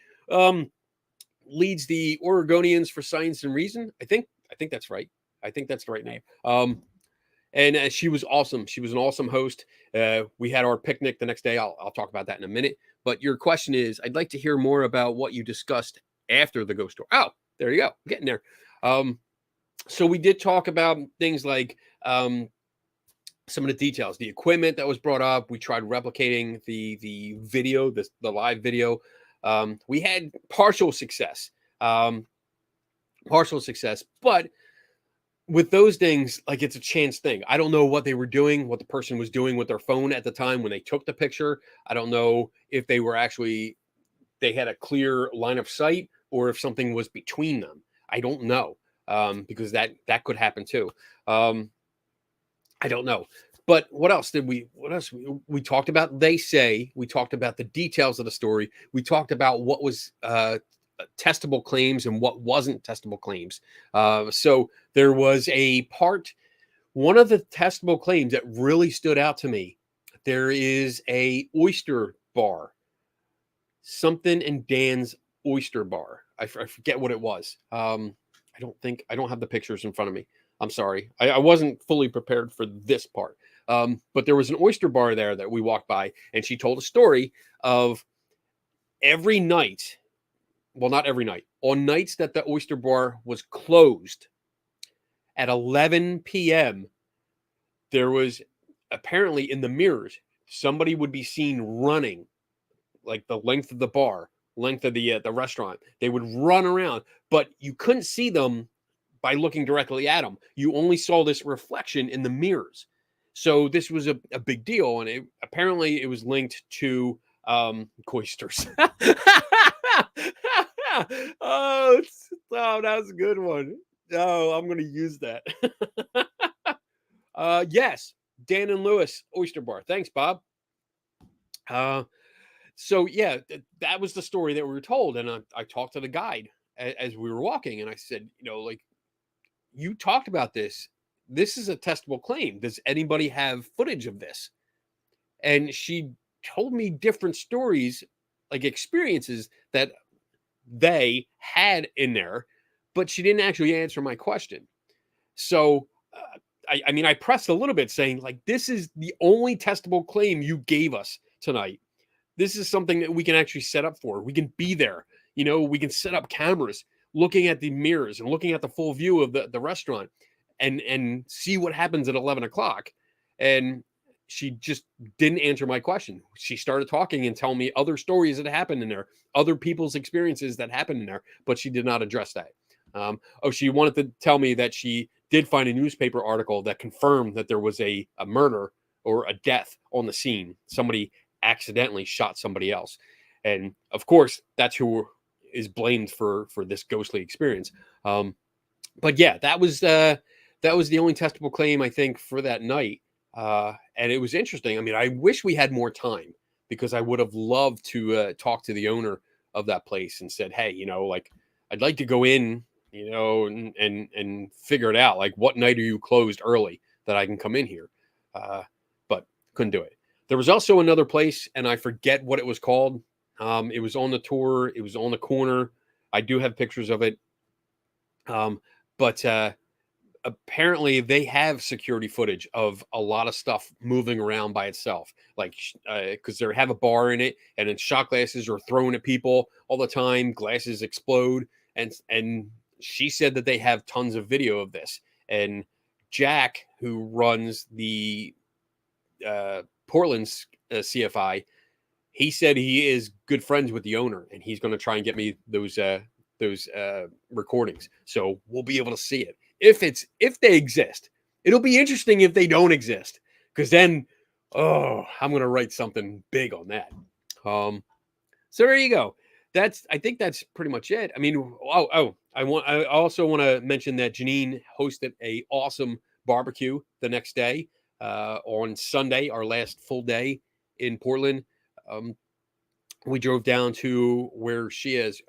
leads the Oregonians for Science and Reason. I think that's right. I think that's the right name. And she was awesome. She was an awesome host. We had our picnic the next day. I'll talk about that in a minute. But your question is, I'd like to hear more about what you discussed after the ghost tour. Oh, there you go. Getting there. So we did talk about things like some of the details, the equipment that was brought up. We tried replicating the video, the live video. We had partial success, but with those things, like, it's a chance thing. I don't know what they were doing, what the person was doing with their phone at the time when they took the picture. I don't know if they were actually, they had a clear line of sight, or if something was between them. I don't know, because that could happen too. I don't know. But what else did we talked about? They say, we talked about the details of the story. We talked about what was testable claims and what wasn't testable claims. So there was a part, one of the testable claims that really stood out to me. There is a oyster bar, something in Dan's oyster bar. I forget what it was. I don't have the pictures in front of me. I'm sorry. I wasn't fully prepared for this part. But there was an oyster bar there that we walked by, and she told a story of every night. Well, not every night. On nights that the oyster bar was closed at 11 p.m., there was apparently in the mirrors, somebody would be seen running like the length of the bar, length of the restaurant. They would run around, but you couldn't see them by looking directly at them. You only saw this reflection in the mirrors. So this was a big deal, and apparently it was linked to oysters. Oh, that was a good one. Oh, I'm going to use that. Yes, Dan and Lewis Oyster Bar. Thanks, Bob. So yeah, that was the story that we were told, and I talked to the guide as we were walking, and I said, like, you talked about this. This is a testable claim. Does anybody have footage of this? And she told me different stories, like experiences that they had in there, but she didn't actually answer my question. So, I mean, I pressed a little bit saying, like, this is the only testable claim you gave us tonight. This is something that we can actually set up for. We can be there. We can set up cameras looking at the mirrors and looking at the full view of the restaurant and see what happens at 11 o'clock. And she just didn't answer my question. She started talking and telling me other stories that happened in there, other people's experiences that happened in there, but she did not address that. She wanted to tell me that she did find a newspaper article that confirmed that there was a murder or a death on the scene. Somebody accidentally shot somebody else. And of course, that's who is blamed for this ghostly experience. But yeah, that was the only testable claim, I think, for that night. And it was interesting. I mean, I wish we had more time, because I would have loved to talk to the owner of that place and said, hey, like, I'd like to go in, and figure it out. Like, what night are you closed early that I can come in here? But couldn't do it. There was also another place, and I forget what it was called. It was on the tour. It was on the corner. I do have pictures of it. But apparently they have security footage of a lot of stuff moving around by itself, like, because they have a bar in it, and then shot glasses are thrown at people all the time. Glasses explode. And she said that they have tons of video of this. And Jack, who runs the Portland's CFI, he said he is good friends with the owner, and he's going to try and get me those recordings, so we'll be able to see it if they exist. It'll be interesting if they don't exist, because then, I'm going to write something big on that. So there you go. I think that's pretty much it. I mean, I also want to mention that Janine hosted a awesome barbecue the next day, on Sunday, our last full day in Portland. We drove down to where she is,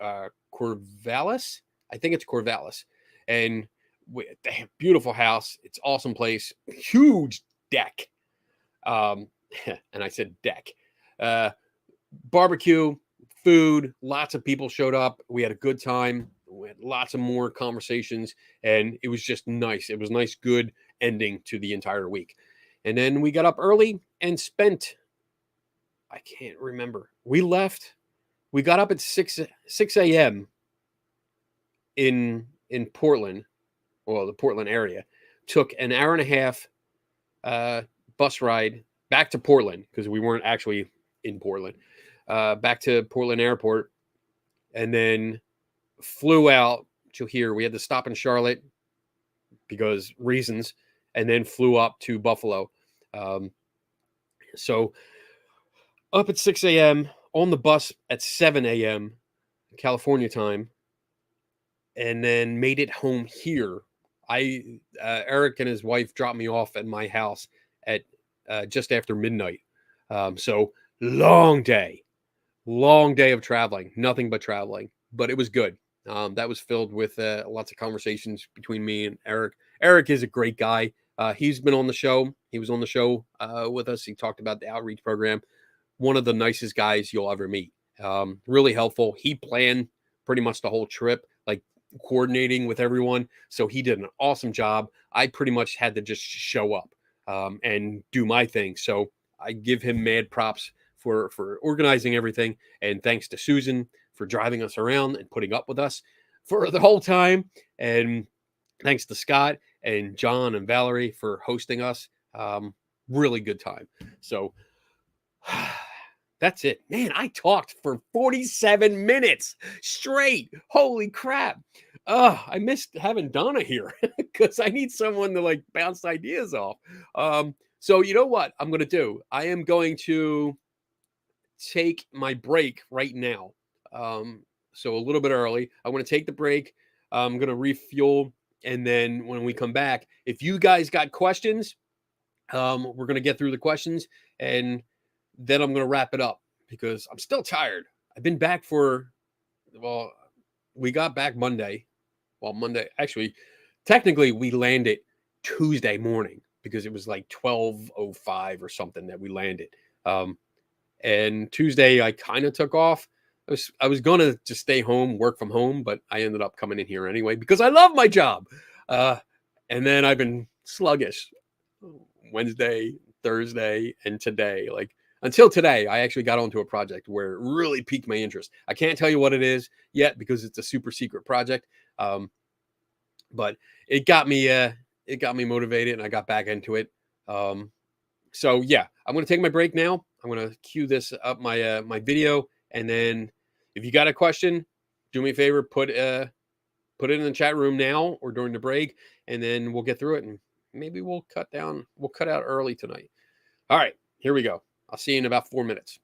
Corvallis. I think it's Corvallis. And they have beautiful house. It's awesome place. Huge deck. And I said deck. Barbecue, food, lots of people showed up. We had a good time. We had lots of more conversations, and it was just nice. It was nice, good ending to the entire week. And then we got up early and spent, I can't remember. We got up at 6 a.m. in Portland, or the Portland area. Took an hour and a half bus ride back to Portland, because we weren't actually in Portland, back to Portland Airport, and then flew out to here. We had to stop in Charlotte because reasons, and then flew up to Buffalo. So up at 6 a.m., on the bus at 7 a.m. California time, and then made it home here. Eric and his wife dropped me off at my house at just after midnight. So long day of traveling, nothing but traveling, but it was good. That was filled with lots of conversations between me and Eric. Eric is a great guy. He's been on the show. He was on the show with us. He talked about the outreach program. One of the nicest guys you'll ever meet. Really helpful. He planned pretty much the whole trip, like coordinating with everyone. So he did an awesome job. I pretty much had to just show up and do my thing. So I give him mad props for organizing everything. And thanks to Susan for driving us around and putting up with us for the whole time. And thanks to Scott and John and Valerie for hosting us. Really good time. So that's it. Man, I talked for 47 minutes straight. Holy crap. I missed having Donna here because I need someone to like bounce ideas off. So you know what I'm going to do? I am going to take my break right now. So a little bit early. I'm going to take the break. I'm going to refuel. And then when we come back, if you guys got questions, we're going to get through the questions, and then I'm going to wrap it up because I'm still tired. I've been back we got back Monday. Well, Monday, actually, technically we landed Tuesday morning because it was like 12:05 or something that we landed. And Tuesday I kind of took off. I was going to just stay home, work from home, but I ended up coming in here anyway because I love my job. And then I've been sluggish Wednesday, Thursday, and today. Like until today, I actually got onto a project where it really piqued my interest. I can't tell you what it is yet because it's a super secret project. But it got me motivated, and I got back into it. So yeah, I'm going to take my break now. I'm going to cue this up my video, and then if you got a question, do me a favor, put it in the chat room now or during the break, and then we'll get through it, and maybe we'll cut out early tonight. All right, here we go. I'll see you in about 4 minutes.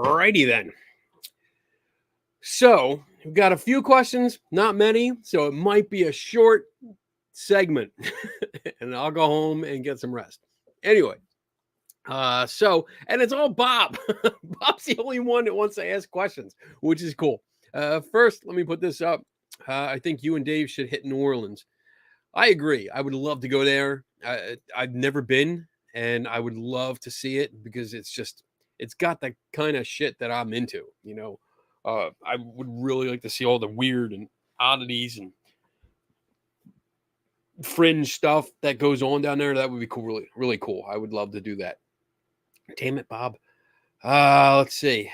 righty then. So we've got a few questions, not many, so it might be a short segment, and I'll go home and get some rest. Anyway, and it's all Bob. Bob's the only one that wants to ask questions, which is cool. First, let me put this up. I think you and Dave should hit New Orleans. I agree. I would love to go there. I've never been, and I would love to see it because it's got the kind of shit that I'm into. I would really like to see all the weird and oddities and fringe stuff that goes on down there. That would be cool. Really, really cool. I would love to do that. Damn it, Bob. Let's see.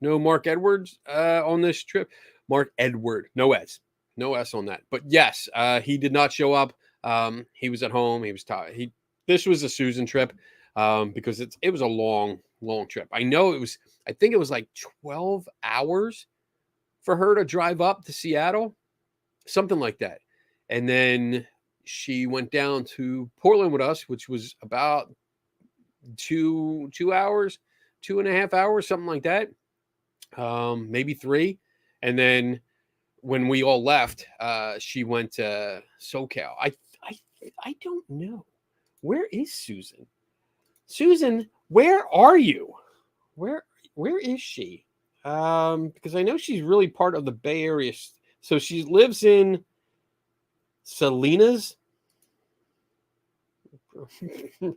No Mark Edwards on this trip. Mark Edward. No S. No S on that. But yes, he did not show up. He was at home. He was tired. This was a Susan trip because it was a long trip. I think it was like 12 hours for her to drive up to Seattle, something like that. And then she went down to Portland with us, which was about 2 hours, 2.5 hours, something like that. Maybe 3. And then when we all left, she went to SoCal. I don't know. Where is Susan? Susan, where are you? Where is she? Because I know she's really part of the Bay Area. So she lives in Salinas.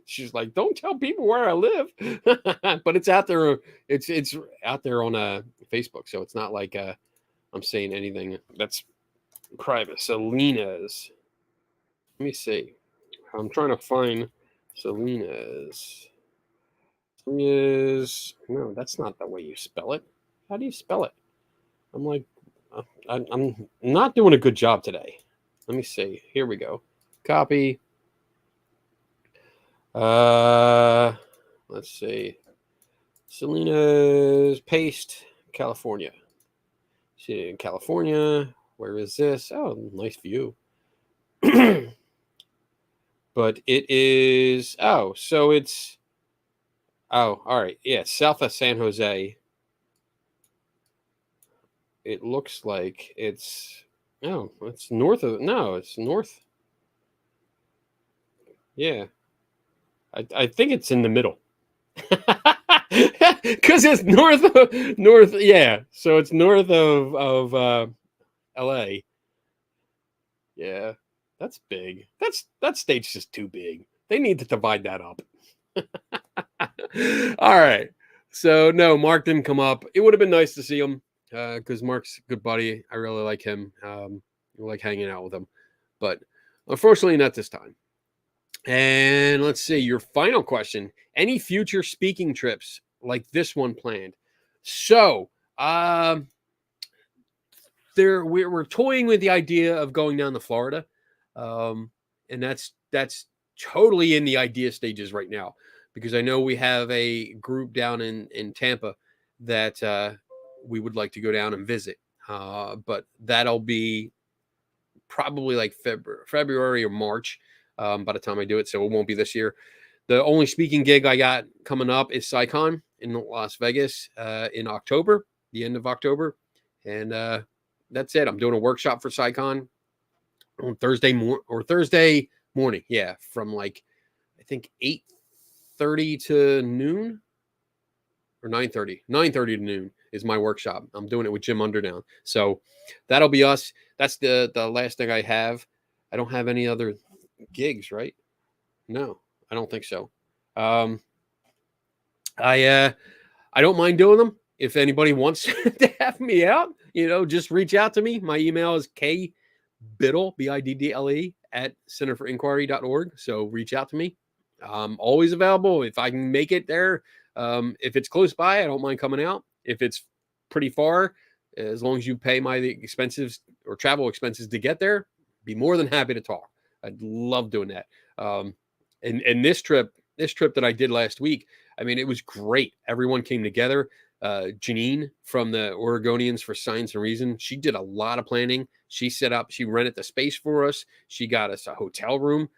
She's like, don't tell people where I live. But it's out there. It's out there on Facebook. So it's not like I'm saying anything that's private. Salinas. Let me see. I'm trying to find Salinas. No, that's not the way you spell it. How do you spell it? I'm like, I'm not doing a good job today. Let me see. Here we go. Copy. Let's see. Salinas, paste, California. See, in California. Where is this? Oh, nice view. But it is. Oh, so it's. Oh, all right. Yeah, south of San Jose. It looks like it's. Oh, it's north of. No, it's north. Yeah. I think it's in the middle. Because it's north. Yeah. So it's north of LA. Yeah. That's big. That state's just too big. They need to divide that up. All right. So no, Mark didn't come up. It would have been nice to see him because Mark's a good buddy. I really like him. I like hanging out with him. But unfortunately, not this time. And let's see, your final question. Any future speaking trips like this one planned? So we're toying with the idea of going down to Florida. And that's totally in the idea stages right now, because I know we have a group down in Tampa that we would like to go down and visit. But that'll be probably like February or March by the time I do it. So it won't be this year. The only speaking gig I got coming up is SciCon in Las Vegas in October, the end of October. And that's it. I'm doing a workshop for SciCon on Thursday morning. Yeah, from like, I think 8:30 to noon or 9:30. 9:30 to noon is my workshop. I'm doing it with Jim Underdown. So that'll be us. That's the last thing I have. I don't have any other gigs, right? No, I don't think so. I don't mind doing them. If anybody wants to have me out, just reach out to me. My email is kbiddle, BIDDLE, at centerforinquiry.org. So reach out to me. I'm always available if I can make it there. If it's close by, I don't mind coming out. If it's pretty far, as long as you pay my expenses or travel expenses to get there, be more than happy to talk. I'd love doing that. And this trip that I did last week, I mean, it was great. Everyone came together. Janine from the Oregonians for Science and Reason, she did a lot of planning. She rented the space for us. She got us a hotel room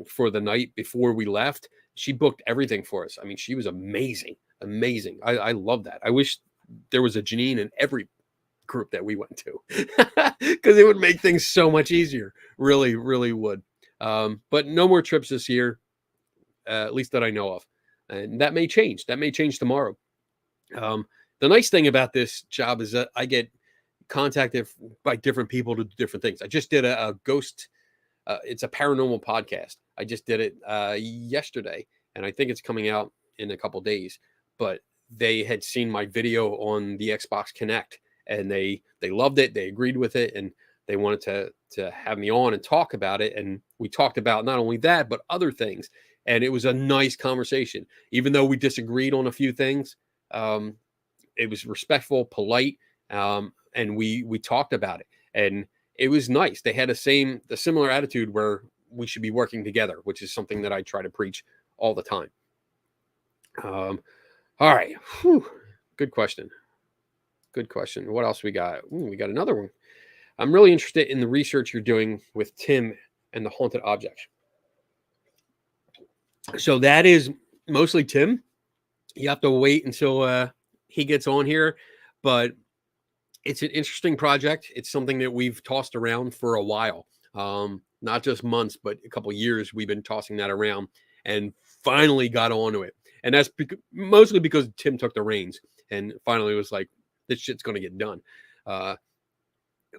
for the night before we left. She booked everything for us. I mean, she was amazing. amazing. I love that. I wish there was a Janine in every group that we went to because it would make things so much easier. Really, really would. But no more trips this year, at least that I know of. And that may change. That may change tomorrow. The nice thing about this job is that I get contacted by different people to do different things. I just did a ghost, it's a paranormal podcast. I just did it yesterday, and I think it's coming out in a couple days. But they had seen my video on the Xbox Connect, and they loved it. They agreed with it, and they wanted to have me on and talk about it. And we talked about not only that, but other things. And it was a nice conversation, even though we disagreed on a few things. It was respectful, polite, and we talked about it, and it was nice. They had the similar attitude where we should be working together, which is something that I try to preach all the time. All right, whew. Good question. Good question. What else we got? Ooh, we got another one. I'm really interested in the research you're doing with Tim and the haunted objects. So that is mostly Tim. You have to wait until he gets on here, but it's an interesting project. It's something that we've tossed around for a while, not just months, but a couple of years. We've been tossing that around and finally got onto it. And that's mostly because Tim took the reins and finally was like, this shit's going to get done.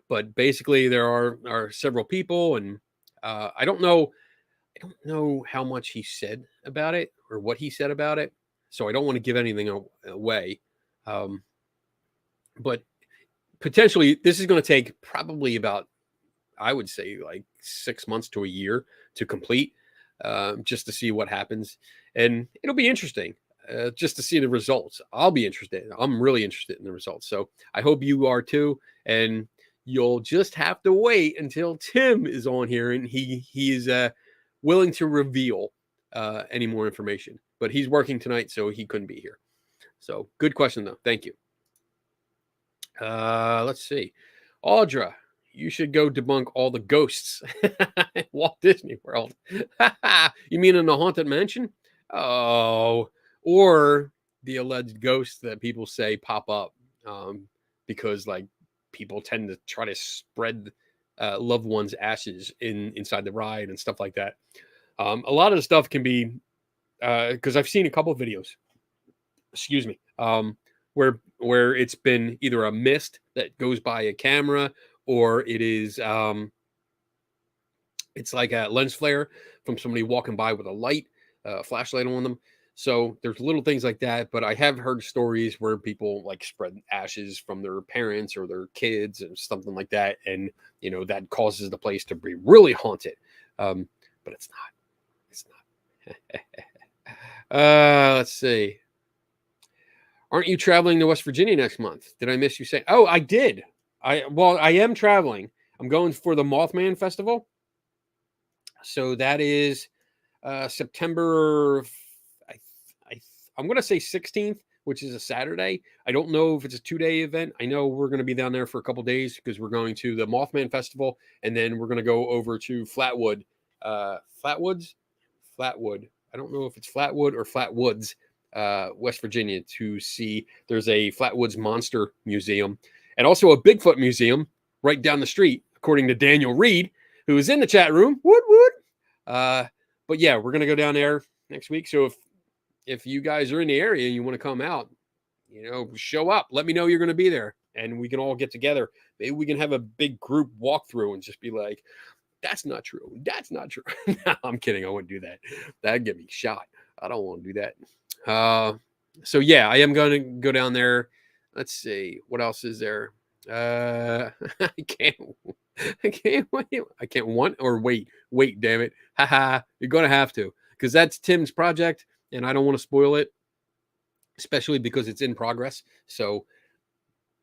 But basically there are several people, and I don't know how much he said about it or what he said about it. So I don't want to give anything away. But potentially this is going to take probably about, I would say, like 6 months to a year to complete, just to see what happens. And it'll be interesting just to see the results. I'll be interested. I'm really interested in the results. So I hope you are too. And you'll just have to wait until Tim is on here and he is willing to reveal any more information. But he's working tonight, so he couldn't be here. So good question, though. Thank you. Let's see. Audra, you should go debunk all the ghosts at Walt Disney World. You mean in the Haunted Mansion? Oh, or the alleged ghosts that people say pop up because like people tend to try to spread loved ones' ashes inside the ride and stuff like that. A lot of the stuff can be because I've seen a couple of videos. Excuse me. Where it's been either a mist that goes by a camera, or it is it's like a lens flare from somebody walking by with a light, flashlight on them. So there's little things like that. But I have heard stories where people like spread ashes from their parents or their kids and something like that, and that causes the place to be really haunted. But it's not. It's not. Let's see. Aren't you traveling to West Virginia next month? Did I miss you saying? Oh, I did. I am traveling. I'm going for the Mothman Festival. So that is September, I'm going to say 16th, which is a Saturday. I don't know if it's a 2-day event. I know we're going to be down there for a couple days because we're going to the Mothman Festival, and then we're going to go over to Flatwood. Flatwood. I don't know if it's Flatwood or Flatwoods, West Virginia, to see. There's a Flatwoods Monster Museum and also a Bigfoot Museum right down the street, according to Daniel Reed, who is in the chat room. Woot woot. But yeah, we're gonna go down there next week. So if you guys are in the area and you want to come out, show up. Let me know you're going to be there, and we can all get together. Maybe we can have a big group walkthrough and just be like, "That's not true. That's not true." No, I'm kidding. I wouldn't do that. That'd get me shot. I don't want to do that. So yeah, I am going to go down there. Let's see what else is there. I can't wait. I can't want or wait. Damn it. Haha. You're going to have to, because that's Tim's project and I don't want to spoil it, especially because it's in progress. So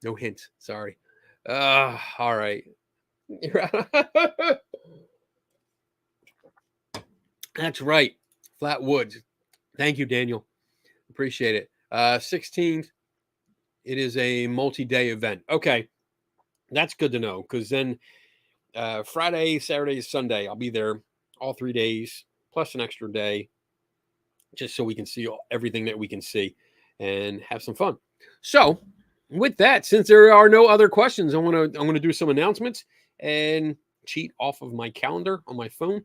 no hints. Sorry. All right. That's right. Flatwoods. Thank you, Daniel. Appreciate it. 16th. It is a multi-day event. Okay. That's good to know, because then Friday, Saturday, Sunday, I'll be there all 3 days, plus an extra day, just so we can see everything that we can see. and have some fun. So, with that, since there are no other questions, I'm gonna do some announcements and cheat off of my calendar on my phone,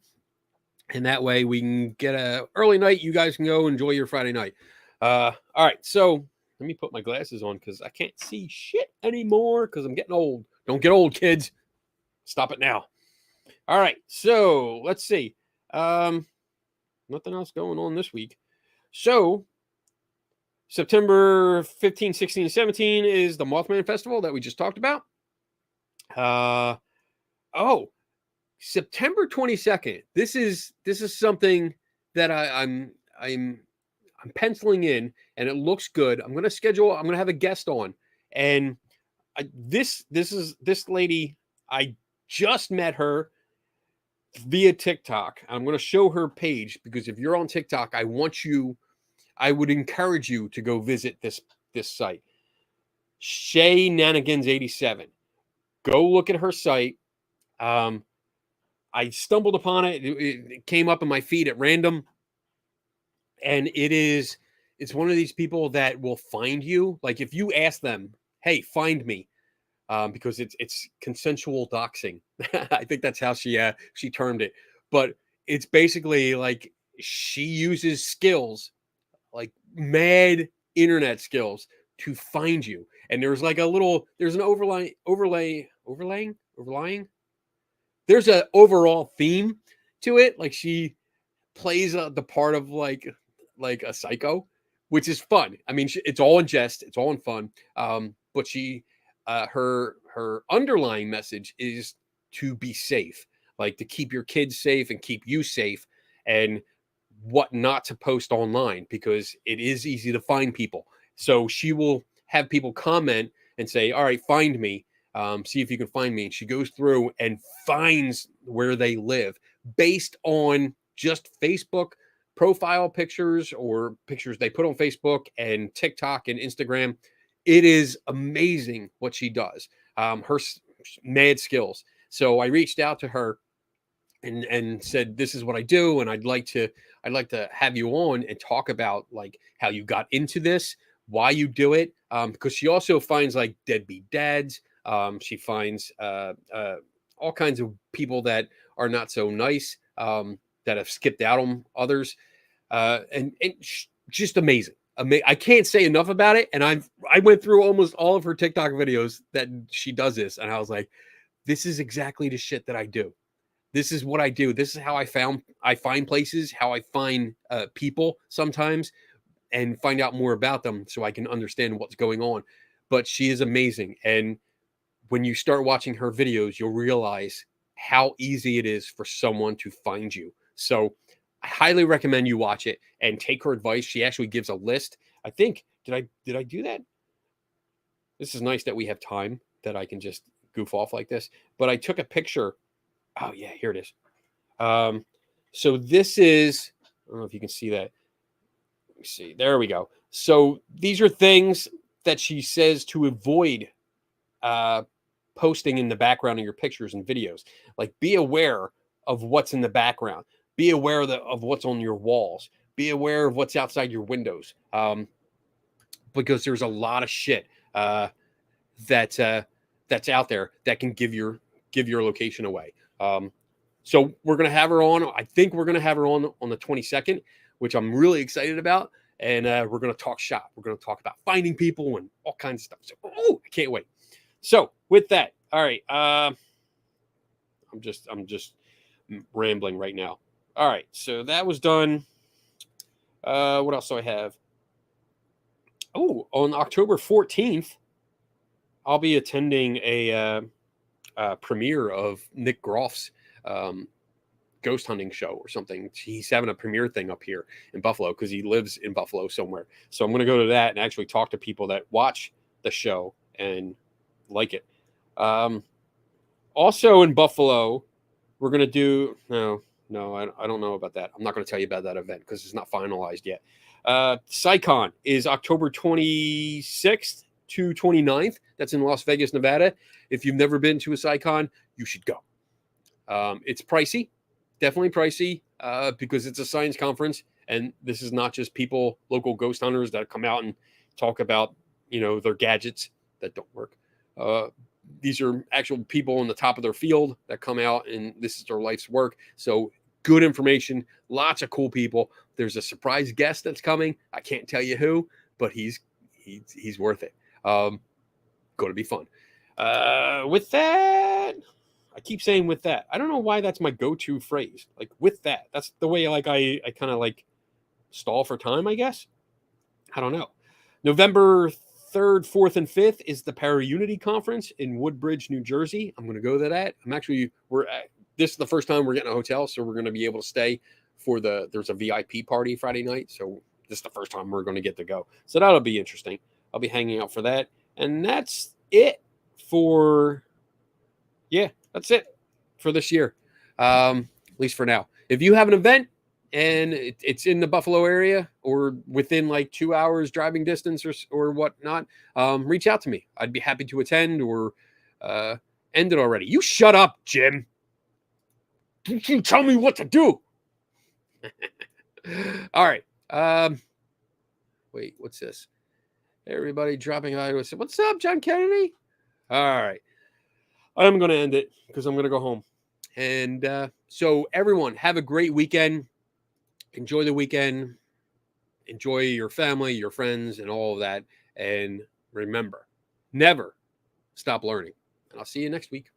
and that way we can get a early night. You guys can go enjoy your Friday night. All right, so let me put my glasses on because I can't see shit anymore because I'm getting old. Don't get old, kids. Stop it now. All right, so let's see. Nothing else going on this week. So September 15, 16, and 17 is the Mothman Festival that we just talked about. Oh, September 22nd. This is something that I'm penciling in, and it looks good. I'm gonna have a guest on, and this lady. I just met her via TikTok. I'm gonna show her page because if you're on TikTok, I would encourage you to go visit this site. Shay Nanigans 87. Go look at her site. I stumbled upon it. It came up in my feed at random, and it's one of these people that will find you. Like if you ask them, "Hey, find me," because it's consensual doxing. I think that's how she termed it. But it's basically like she uses skills, like mad internet skills, to find you. And there's like there's an overlaying. There's an overall theme to it. Like she plays the part of like a psycho, which is fun. I mean, it's all in jest, it's all in fun. But her underlying message is to be safe, like to keep your kids safe and keep you safe, and what not to post online because it is easy to find people. So she will have people comment and say, "All right, find me. See if you can find me." And she goes through and finds where they live based on just Facebook profile pictures or pictures they put on Facebook and TikTok and Instagram. It is amazing what she does. Her mad skills. So I reached out to her and said, "This is what I do, and I'd like to have you on and talk about like how you got into this, why you do it." Because she also finds like deadbeat dads. She finds all kinds of people that are not so nice, that have skipped out on others, and just amazing. I can't say enough about it. And I went through almost all of her TikTok videos that she does this, and I was like, this is exactly the shit that I do. This is what I do. This is how I find places, how I find people sometimes, and find out more about them so I can understand what's going on. But she is amazing. And when you start watching her videos, you'll realize how easy it is for someone to find you. So I highly recommend you watch it and take her advice. She actually gives a list. I think, did I do that? This is nice that we have time that I can just goof off like this. But I took a picture. Oh yeah, here it is. So this is, I don't know if you can see that. Let me see. There we go. So these are things that she says to avoid posting in the background of your pictures and videos. Like be aware of what's in the background. Be aware of what's on your walls. Be aware of what's outside your windows. Because there's a lot of shit that's out there that can give your location away. So we're going to have her on. I think we're going to have her on the 22nd, which I'm really excited about. And we're going to talk shop. We're going to talk about finding people and all kinds of stuff. So, I can't wait. So with that, all right. I'm just rambling right now. All right. So that was done. What else do I have? Oh, on October 14th, I'll be attending a premiere of Nick Groff's ghost hunting show or something. He's having a premiere thing up here in Buffalo because he lives in Buffalo somewhere. So I'm going to go to that and actually talk to people that watch the show and like it. Also in Buffalo, we're going to do I don't know about that. I'm not going to tell you about that event because it's not finalized yet. SciCon is October 26th to 29th. That's in Las Vegas, Nevada. If you've never been to a SciCon, you should go. It's pricey, definitely pricey, because it's a science conference, and this is not just local ghost hunters that come out and talk about, their gadgets that don't work. These are actual people on the top of their field that come out, and this is their life's work. So good information, lots of cool people. There's a surprise guest that's coming. I can't tell you who, but he's worth it. Going to be fun. With that, I keep saying with that. I don't know why that's my go-to phrase. Like with that, that's the way like I kind of like stall for time, I guess. I don't know. November 3rd, 4th, and 5th is the Para-Unity Conference in Woodbridge, New Jersey. I'm going to go to that. This is the first time we're getting a hotel, so we're going to be able to stay for there's a VIP party Friday night. So this is the first time we're going to get to go. So that'll be interesting. I'll be hanging out for that. And that's it that's it for this year. At least for now. If you have an event and it's in the Buffalo area or within like 2 hours driving distance or whatnot, reach out to me. I'd be happy to attend or end it already. You shut up, Jim. Don't you tell me what to do. All right. Wait, what's this? Everybody dropping by. What's up, John Kennedy? All right. I'm going to end it because I'm going to go home. And so everyone, have a great weekend. Enjoy the weekend. Enjoy your family, your friends, and all of that. And remember, never stop learning. And I'll see you next week.